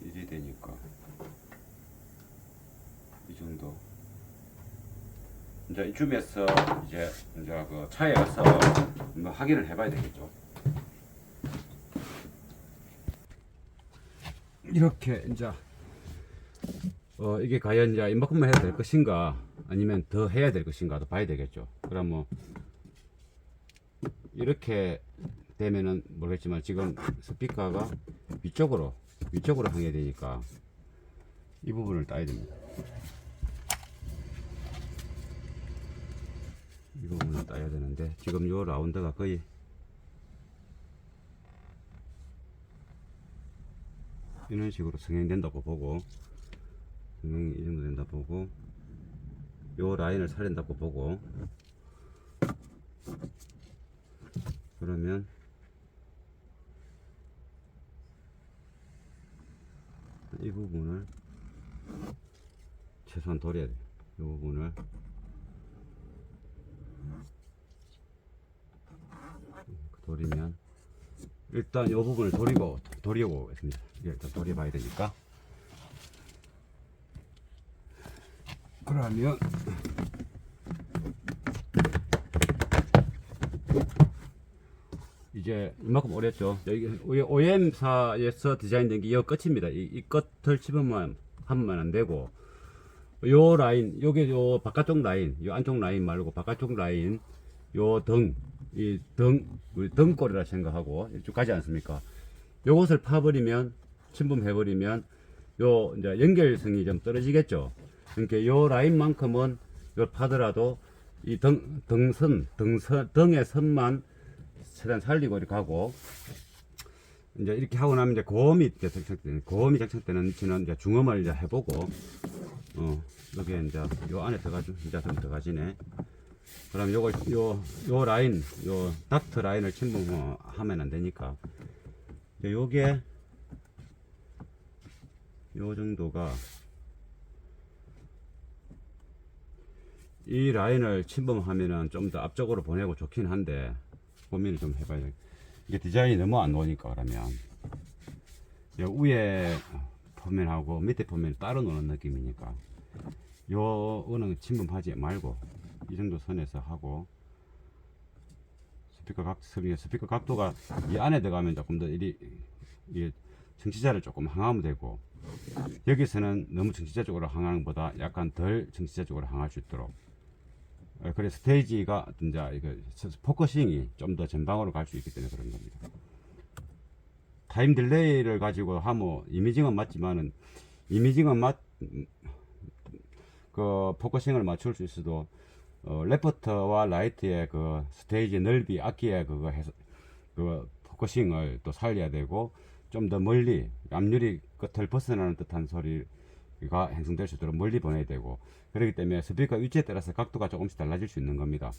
일이 되니까 이 정도. 이제 이쯤에서 이제 그 차에 가서 뭐 확인을 해봐야 되겠죠. 이렇게 이제 이게 과연 이제 이만큼만 해도 될 것인가 아니면 더 해야 될 것인가도 봐야 되겠죠. 그럼 뭐 이렇게 되면은 모르겠지만 지금 스피커가 위쪽으로 향해 되니까 이 부분을 따야 됩니다. 이 부분을 따야 되는데 지금 요 라운드가 거의 이런 식으로 성형된다고 보고 성형이 이 정도 된다 보고 요 라인을 살린다고 보고 그러면 이 부분을 최소한 도려야 돼요. 이 부분을 도리면 일단 이 부분을 도리고 오겠습니다. 일단 도려봐야 되니까. 그러면 이제 이만큼 오랬죠. 여기 OEM사에서 디자인된 게 이 끝입니다. 이 끝을 집으면 하면 안 되고 요 라인, 요게 요 바깥쪽 라인, 요 안쪽 라인 말고 바깥쪽 라인, 요 우리 등골이라 생각하고 쭉 가지 않습니까? 요것을 파버리면, 침범해버리면 요 이제 연결성이 좀 떨어지겠죠. 그러니까 요 라인만큼은 요 파더라도 이 등의 선만 최대한 살리고 이렇게 하고 이제 이렇게 하고 나면 이제 고음이 장착 때는 이제 중음을 이제 해보고 여기에 이제 요 안에 이제 좀 들어가지네. 그럼 요걸 요 라인 요 닥트 라인을 침범하면 안 되니까 요게 요 정도가 이 라인을 침범하면은 좀 더 앞쪽으로 보내고 좋긴 한데 고민을 좀 해봐야 돼. 이게 디자인이 너무 안 나오니까 그러면 요 위에 포면하고 밑에 포면 따로 노는 느낌이니까 요거는 침범하지 말고 이 정도 선에서 하고 스피커 각도가 이 안에 들어가면 조금 더 이 청취자를 조금 항하면 되고, 여기서는 너무 청취자 쪽으로 항하는 것보다 약간 덜 청취자 쪽으로 항할 수 있도록, 그래서 스테이지가 이제 이거 포커싱이 좀 더 전방으로 갈 수 있기 때문에 그런 겁니다. 타임 딜레이를 가지고 하면 이미징은 맞지만은, 이미징은 그 포커싱을 맞출 수 있어도 레프트와 라이트의 그 스테이지 넓이, 악기의 그거 해서 그 포커싱을 또 살려야 되고, 좀 더 멀리 앞유리 끝을 벗어나는 듯한 소리가 형성될 수 있도록 멀리 보내야 되고, 그렇기 때문에 스피커 위치에 따라서 각도가 조금씩 달라질 수 있는 겁니다.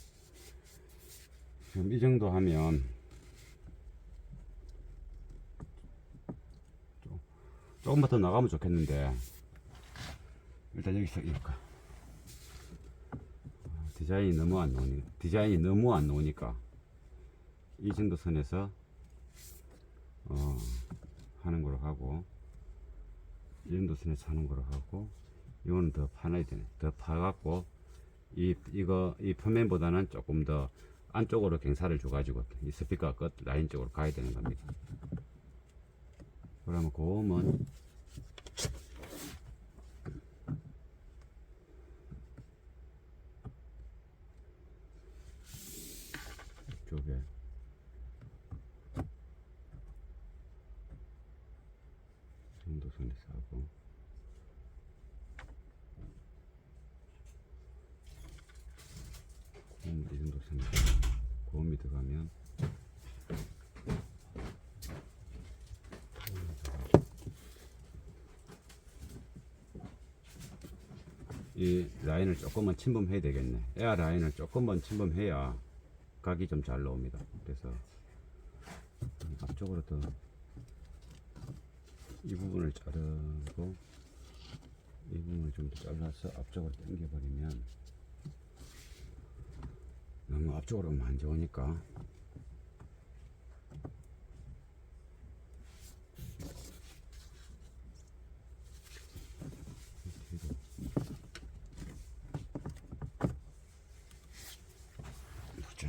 지금 이 정도 하면 조금만 더 나가면 좋겠는데, 일단 여기서 이렇게 디자인이 너무 안 나오니까 이 정도 선에서 하는 거로 하고, 이 정도 선에서 하는 거로 하고, 이거는 더 파놔야 되네. 더 파갖고 이 표면보다는 조금 더 안쪽으로 경사를 줘가지고 이 스피커 끝 라인 쪽으로 가야 되는 겁니다. 그러면 고음은 이쪽에 정도 선에서 하고, 고음 이 정도 선에서 고음이 들어가면 이 라인을 조금만 침범해야 되겠네. 에어 라인을 조금만 침범해야 각이 좀 잘 나옵니다. 그래서 앞쪽으로 더 이 부분을 자르고, 이 부분을 좀 더 잘라서 앞쪽으로 당겨버리면, 너무 앞쪽으로 오면 안 좋으니까 보자.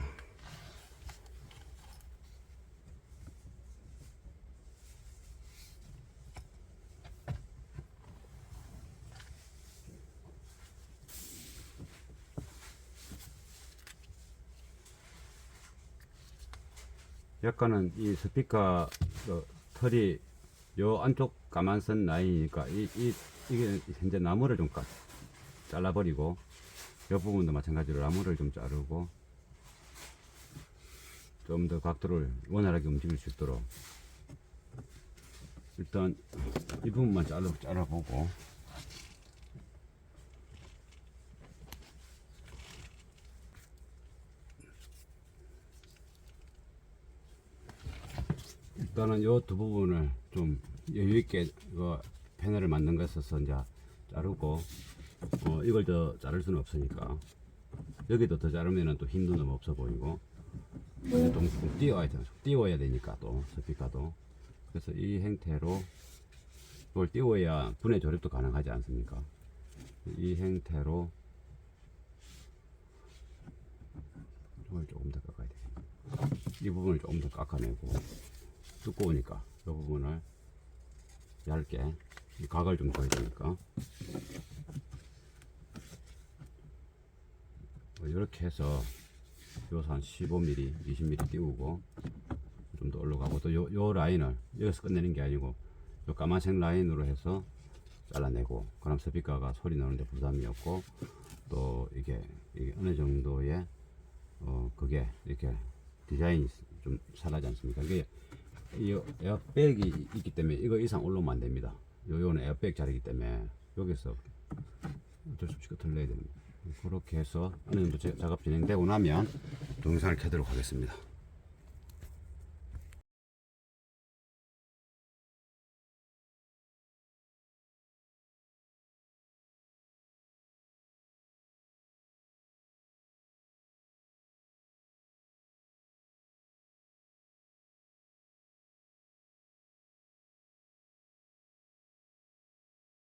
약간은 이 스피커 털이 요 안쪽 까만선 라인이니까 이게 현재 나무를 좀 잘라버리고, 요 부분도 마찬가지로 나무를 좀 자르고, 좀 더 각도를 원활하게 움직일 수 있도록 일단 이 부분만 잘라보고, 일단은 요 두 부분을 좀 여유있게 패널을 만든 거 써서 이제 자르고, 이걸 더 자를 수는 없으니까 여기도 더 자르면은 또 힘도 너무 없어 보이고, 조금 띄워야 되니까 또 스피커도. 그래서 이 형태로 이걸 띄워야 분해 조립도 가능하지 않습니까? 이 형태로 이걸 조금 더 깎아야 돼. 이 부분을 조금 더 깎아내고, 두꺼우니까 이 부분을 얇게 각을 좀 줘야 되니까 이렇게 해서 여기서 한 15mm, 20mm 띄우고 좀 더 올라가고, 또 요 라인을 여기서 끝내는 게 아니고 요 까만색 라인으로 해서 잘라내고, 그럼 스피커가 소리 나는데 부담이 없고, 또 이게 어느 정도의 그게 이렇게 디자인이 좀 살아지 않습니까? 이게 이 에어백이 있기 때문에 이거 이상 올라오면 안 됩니다. 요거는 에어백 자리이기 때문에 여기서 어쩔 수 없이 끝을 내야 됩니다. 그렇게 해서 어느 정도 작업 진행되고 나면 동영상을 켜도록 하겠습니다.